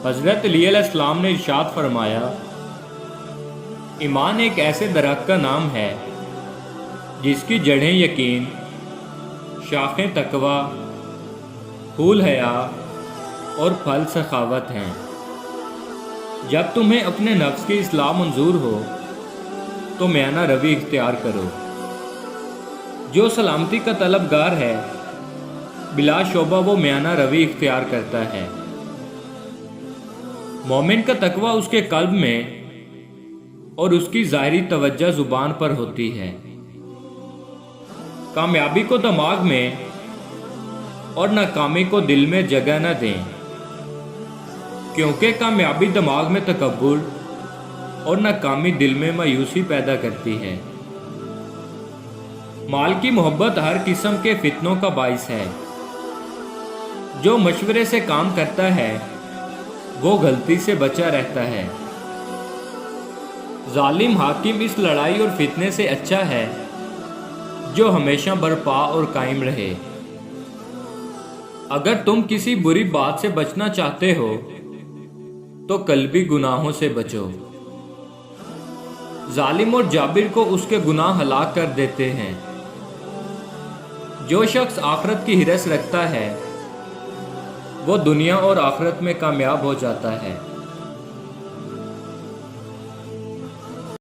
حضرت علی علیہ السلام نے ارشاد فرمایا، ایمان ایک ایسے درخت کا نام ہے جس کی جڑیں یقین، شاخیں تقوی، پھول حیا اور پھل سخاوت ہیں۔ جب تمہیں اپنے نفس کی اصلاح منظور ہو تو میانہ روی اختیار کرو۔ جو سلامتی کا طلبگار ہے بلا شبہ وہ میانہ روی اختیار کرتا ہے۔ مومن کا تقوی اس کے قلب میں اور اس کی ظاہری توجہ زبان پر ہوتی ہے۔ کامیابی کو دماغ میں اور ناکامی کو دل میں جگہ نہ دیں، کیونکہ کامیابی دماغ میں تکبر اور ناکامی دل میں مایوسی پیدا کرتی ہے۔ مال کی محبت ہر قسم کے فتنوں کا باعث ہے۔ جو مشورے سے کام کرتا ہے وہ غلطی سے بچا رہتا ہے۔ ظالم حاکم اس لڑائی اور فتنے سے اچھا ہے جو ہمیشہ برپا اور قائم رہے۔ اگر تم کسی بری بات سے بچنا چاہتے ہو تو قلبی گناہوں سے بچو۔ ظالم اور جابر کو اس کے گناہ ہلاک کر دیتے ہیں۔ جو شخص آخرت کی ہرس رکھتا ہے وہ دنیا اور آخرت میں کامیاب ہو جاتا ہے۔